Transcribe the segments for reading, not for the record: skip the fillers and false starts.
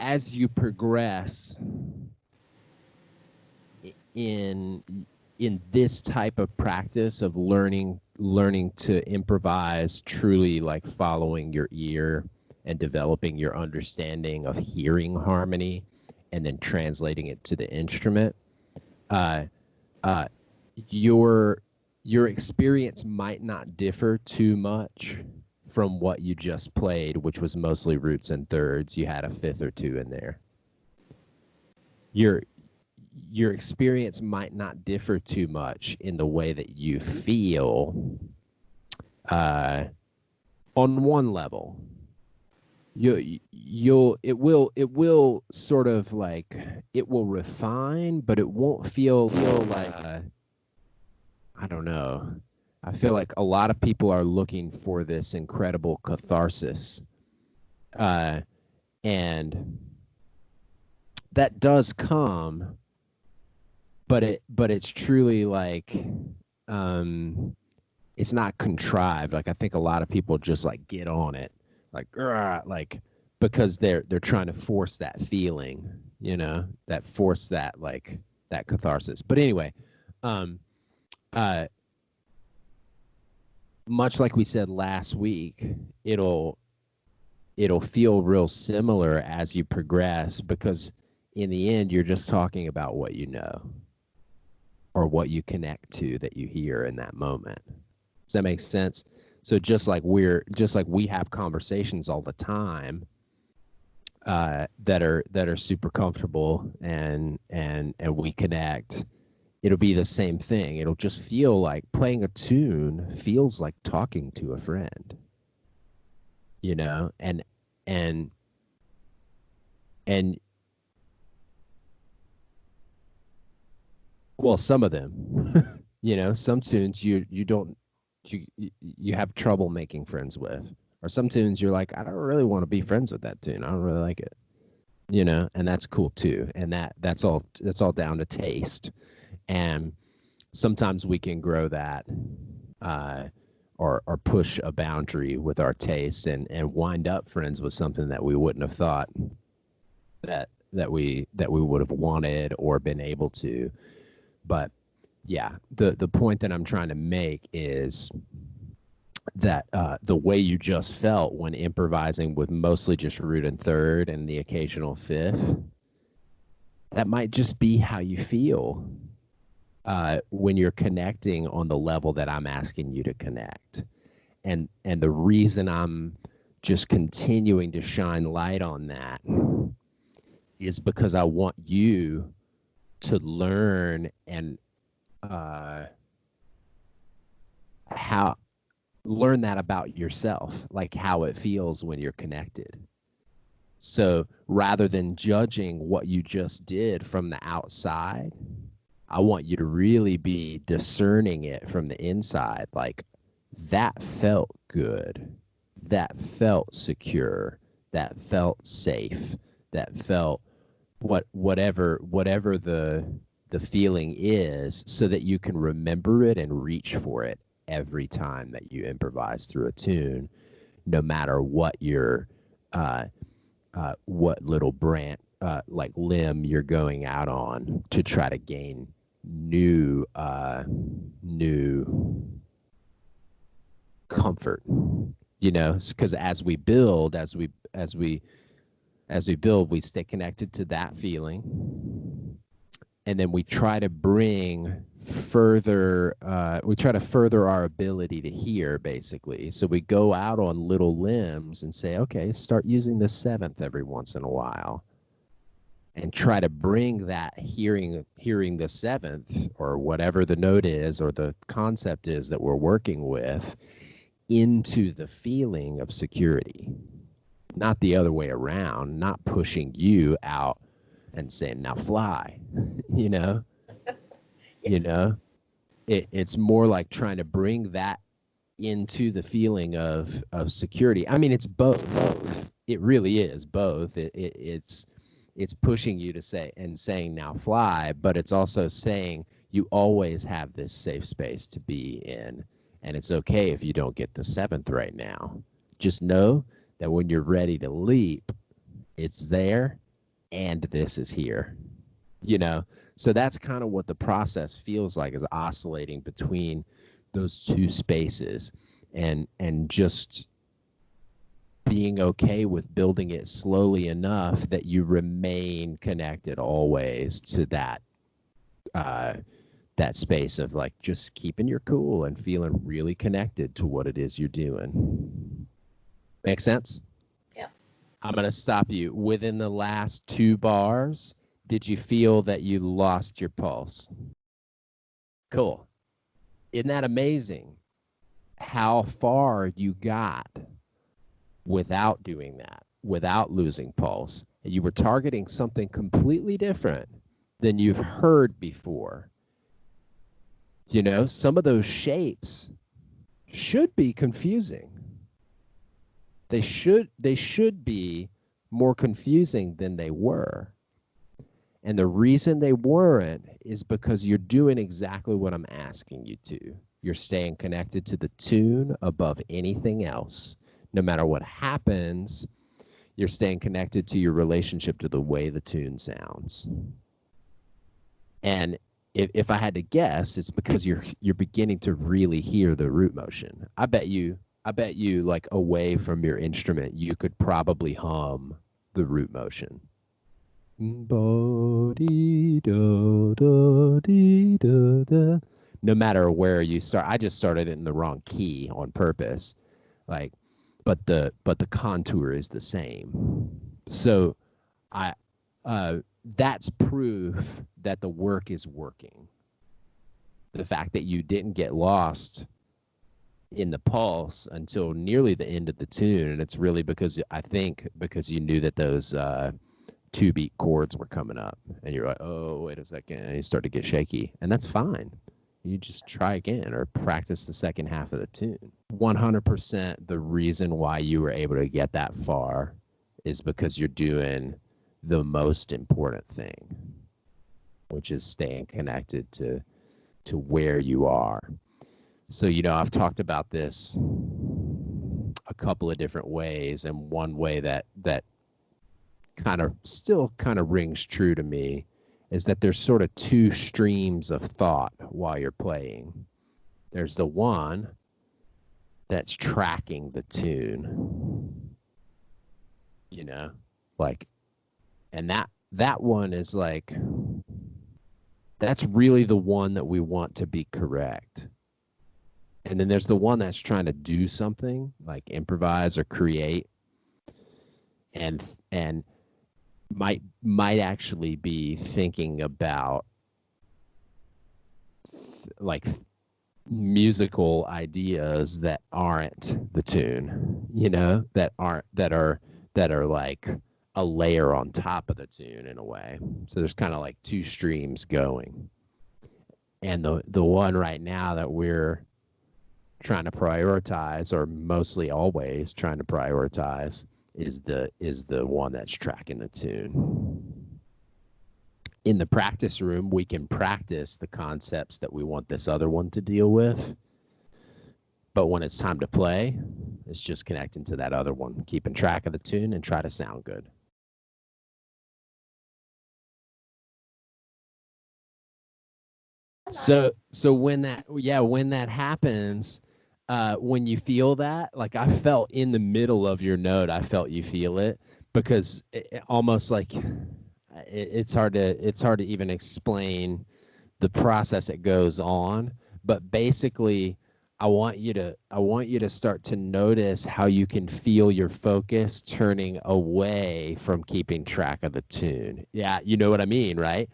as you progress in this type of practice of learning to improvise, truly like following your ear and developing your understanding of hearing harmony and then translating it to the instrument, your experience might not differ too much from what you just played, which was mostly roots and thirds. You had a fifth or two in there. Your experience might not differ too much in the way that you feel on one level. It will sort of like, it will refine, but it won't feel like I don't know. I feel like a lot of people are looking for this incredible catharsis, and that does come, but it's truly like, it's not contrived. Like I think a lot of people just like get on it, like because they're trying to force that feeling, that force that like that catharsis. But anyway, much like we said last week, it'll feel real similar as you progress, because in the end you're just talking about what you know or what you connect to that you hear in that moment. Does that make sense? So just like we have conversations all the time that are super comfortable and we connect, it'll be the same thing. It'll just feel like playing a tune feels like talking to a friend, and well, some of them, some tunes you have trouble making friends with, or some tunes you're like, I don't really want to be friends with that tune. I don't really like it, and that's cool too. And that's all down to taste. And sometimes we can grow that, or push a boundary with our tastes and wind up friends with something that we wouldn't have thought that we would have wanted or been able to. But yeah, the point that I'm trying to make is that the way you just felt when improvising with mostly just root and third and the occasional fifth, that might just be how you feel when you're connecting on the level that I'm asking you to connect. And the reason I'm just continuing to shine light on that is because I want you to learn and learn that about yourself, like how it feels when you're connected. So rather than judging what you just did from the outside, I want you to really be discerning it from the inside. Like, that felt good. That felt secure. That felt safe. That felt whatever the feeling is, so that you can remember it and reach for it every time that you improvise through a tune, no matter what your what little branch, like limb you're going out on to try to gain new comfort, because as we build, we stay connected to that feeling, and then we try to further our ability to hear, basically. So we go out on little limbs and say, okay, start using the seventh every once in a while, and try to bring that hearing the seventh, or whatever the note is or the concept is that we're working with, into the feeling of security, not the other way around, not pushing you out and saying, now fly, it's more like trying to bring that into the feeling of security. I mean, it's both. It really is both. It's pushing you to say and saying, now fly, but it's also saying you always have this safe space to be in. And it's okay if you don't get the seventh right now. Just know that when you're ready to leap, it's there, and this is here, you know? So that's kind of what the process feels like, is oscillating between those two spaces, and just being okay with building it slowly enough that you remain connected always to uh, that space of like just keeping your cool and feeling really connected to what it is you're doing. Make sense? Yeah. I'm going to stop you. Within the last 2 bars, did you feel that you lost your pulse? Cool. Isn't that amazing how far you got without doing that, without losing pulse? You were targeting something completely different than you've heard before. You know, some of those shapes should be confusing. They should be more confusing than they were. And the reason they weren't is because you're doing exactly what I'm asking you to. You're staying connected to the tune above anything else. No matter what happens, you're staying connected to your relationship to the way the tune sounds. And if I had to guess, it's because you're beginning to really hear the root motion. I bet you like away from your instrument, you could probably hum the root motion. No matter where you start, I just started it in the wrong key on purpose. Like, but the contour is the same. So I that's proof that the work is working. The fact that you didn't get lost in the pulse until nearly the end of the tune, and it's really because I think because you knew that those 2-beat chords were coming up, and you're like, oh, wait a second, and you start to get shaky, and that's fine. You just try again or practice the second half of the tune. 100% the reason why you were able to get that far is because you're doing the most important thing, which is staying connected to where you are. So, I've talked about this a couple of different ways, and one way that still kind of rings true to me is that there's sort of two streams of thought while you're playing. There's the one that's tracking the tune, like, and that one is like, that's really the one that we want to be correct. And then there's the one that's trying to do something like improvise or create, and might actually be thinking about like musical ideas that aren't the tune, that are like a layer on top of the tune in a way. So there's kind of like two streams going. And the one right now that we're trying to prioritize, or mostly always trying to prioritize, is the one that's tracking the tune. In the practice room, we can practice the concepts that we want this other one to deal with. But when it's time to play, it's just connecting to that other one, keeping track of the tune and try to sound good. So when that happens, when you feel that, like I felt in the middle of your note, I felt you feel it, because almost like it's hard to even explain the process that goes on. But basically, I want you to start to notice how you can feel your focus turning away from keeping track of the tune. Yeah, you know what I mean, right?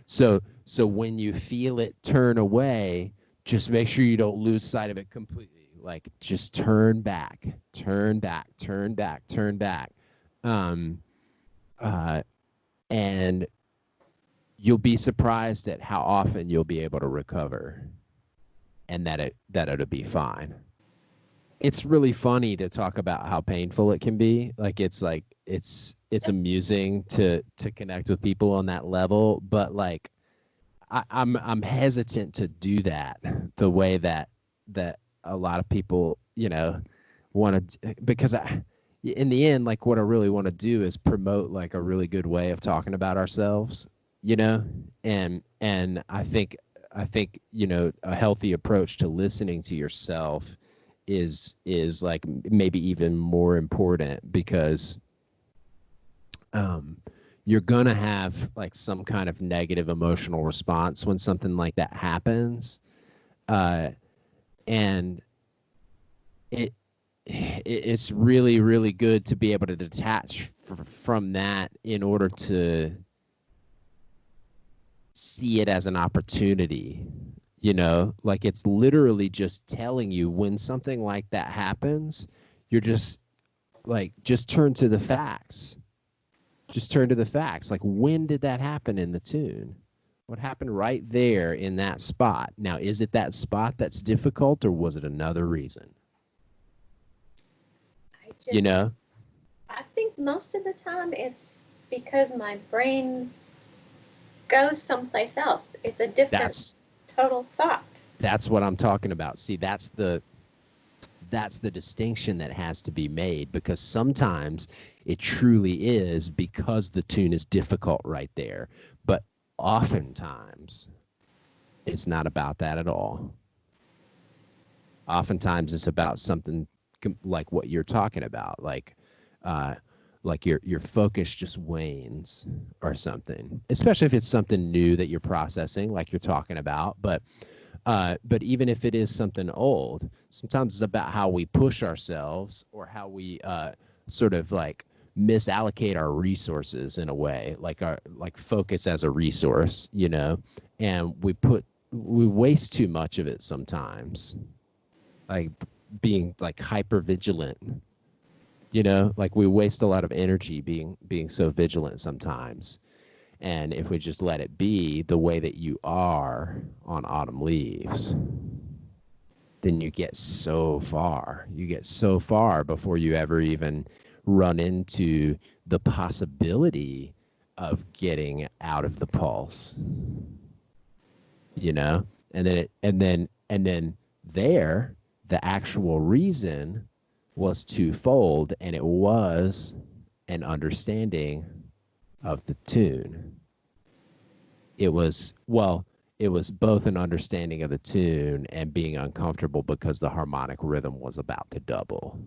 So when you feel it turn away, just make sure you don't lose sight of it completely. Like just turn back, turn back, turn back, turn back. Um, and you'll be surprised at how often you'll be able to recover, and that it'll be fine. It's really funny to talk about how painful it can be. Like it's amusing to connect with people on that level, but like I'm hesitant to do that the way that a lot of people want to, because in the end, like what I really want to do is promote like a really good way of talking about ourselves, you know, and I think a healthy approach to listening to yourself is like maybe even more important because um, you're gonna have like some kind of negative emotional response when something like that happens, uh, and it it's really really good to be able to detach from that in order to see it as an opportunity, like it's literally just telling you when something like that happens, you're just turn to the facts. Just turn to the facts. Like, when did that happen in the tune? What happened right there in that spot? Now, is it that spot that's difficult, or was it another reason? I You just, know, I think most of the time it's because my brain goes someplace else. It's a different that's total thought. that's what I'm talking about. See, that's the distinction that has to be made, because sometimes it truly is because the tune is difficult right there. But oftentimes it's not about that at all. Oftentimes it's about something like what you're talking about, uh, like your focus just wanes or something, especially if it's something new that you're processing, like you're talking about. But even if it is something old, sometimes it's about how we push ourselves, or how we sort of like misallocate our resources in a way, like focus as a resource, and we waste too much of it sometimes, like being like hyper vigilant, like we waste a lot of energy being so vigilant sometimes. And if we just let it be the way that you are on autumn leaves, then you get so far. You get so far before you ever even run into the possibility of getting out of the pulse, you know? And then there, the actual reason was twofold, and it was an understanding of the tune. It was both an understanding of the tune and being uncomfortable because the harmonic rhythm was about to double.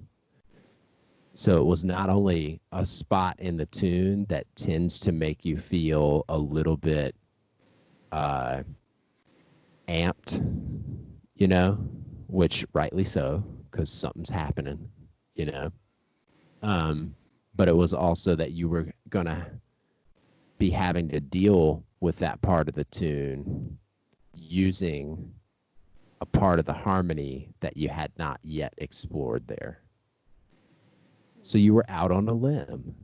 So it was not only a spot in the tune that tends to make you feel a little bit uh, amped, you know, which rightly so, because something's happening, you know. Um, but it was also that you were gonna be having to deal with that part of the tune using a part of the harmony that you had not yet explored there. So you were out on a limb,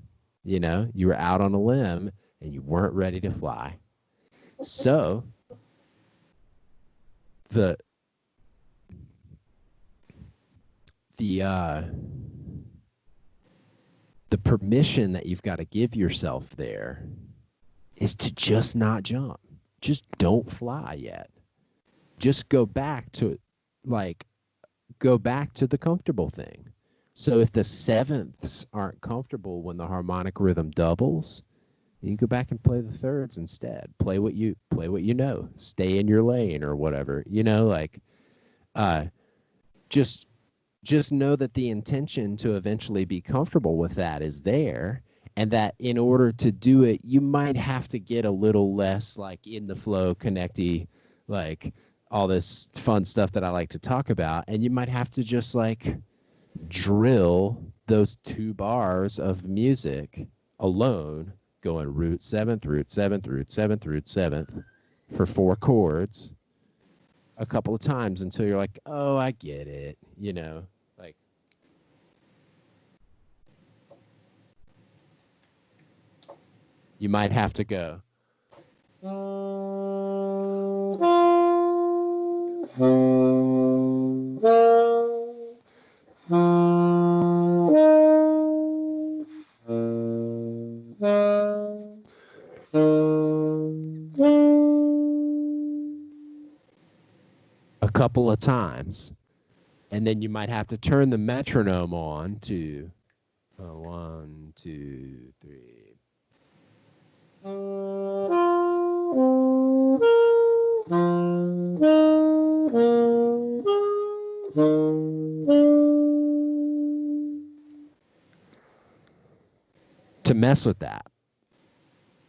you were out on a limb and you weren't ready to fly. So the the uh the permission that you've got to give yourself there is to just not jump. Just don't fly yet. Just like go back to the comfortable thing. So if the sevenths aren't comfortable when the harmonic rhythm doubles, you go back and play the thirds instead. Play what you know. Stay in your lane or whatever. Uh just just know that the intention to eventually be comfortable with that is there, and that in order to do it you might have to get a little less like in the flow connecty, like all this fun stuff that I like to talk about, and you might have to just like drill those 2 bars of music alone, going root seventh, root seventh, root seventh, root seventh for 4 chords a couple of times until you're like, oh, I get it, like you might have to go a couple of times, and then you might have to turn the metronome on to 1, 2, 3. To mess with that,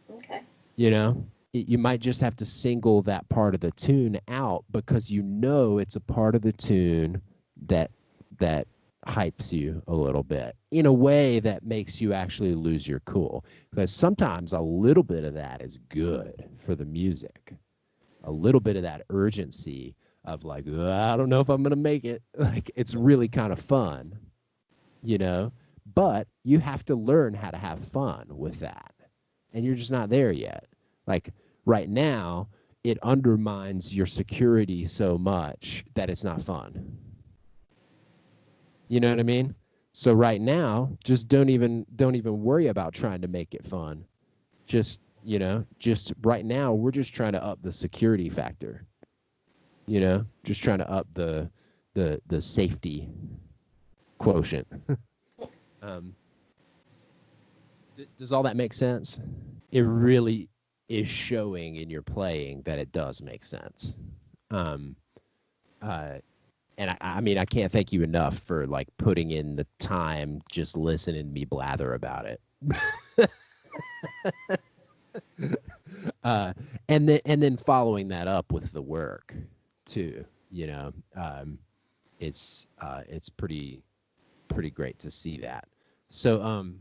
Okay. you know, you might just have to single that part of the tune out because you know it's a part of the tune that that hypes you a little bit in a way that makes you actually lose your cool, because sometimes a little bit of that is good for the music, a little bit of that urgency of like, I don't know if I'm going to make it, like it's really kind of fun, you know, but you have to learn how to have fun with that, and you're just not there yet. Like right now, it undermines your security so much that it's not fun. You know what I mean? So right now, just don't even worry about trying to make it fun. Just, just right now we're just trying to up the security factor. Just trying to up the safety quotient. um, does all that make sense? It really is showing in your playing that it does make sense. Um, uh, and I mean, I can't thank you enough for like putting in the time, just listening to me blather about it. uh, and then following that up with the work too. It's pretty great to see that. So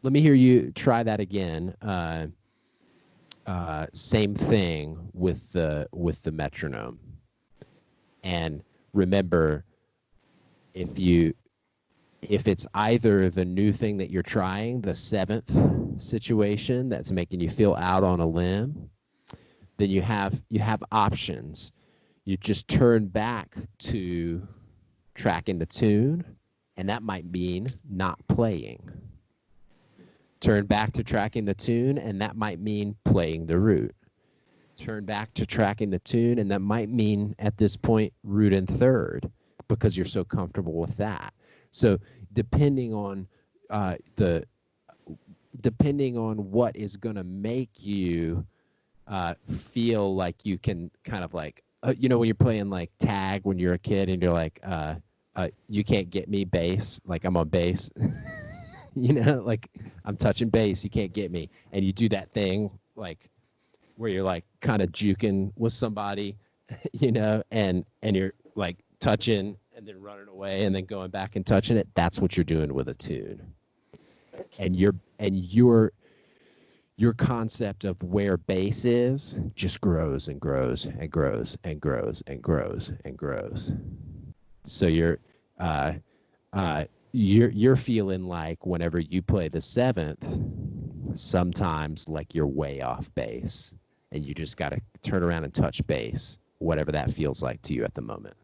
let me hear you try that again. Same thing with the metronome. And remember, if you if it's either the new thing that you're trying, the seventh situation that's making you feel out on a limb, then you have options. You just turn back to tracking the tune, and that might mean not playing. Turn back to tracking the tune, and that might mean playing the root. Turn back to tracking the tune, and that might mean at this point root in third because you're so comfortable with that. So depending on the depending on what is going to make you feel like you can kind of like when you're playing like tag when you're a kid and you're like you can't get me bass, like I'm on bass. Like I'm touching bass, you can't get me, and you do that thing like where you're like kind of juking with somebody, and you're like touching and then running away and then going back and touching it. That's what you're doing with a tune. And your concept of where bass is just grows and grows and grows and grows and grows and grows. So uh you're feeling like whenever you play the seventh, sometimes like you're way off base and you just got to turn around and touch base, whatever that feels like to you at the moment.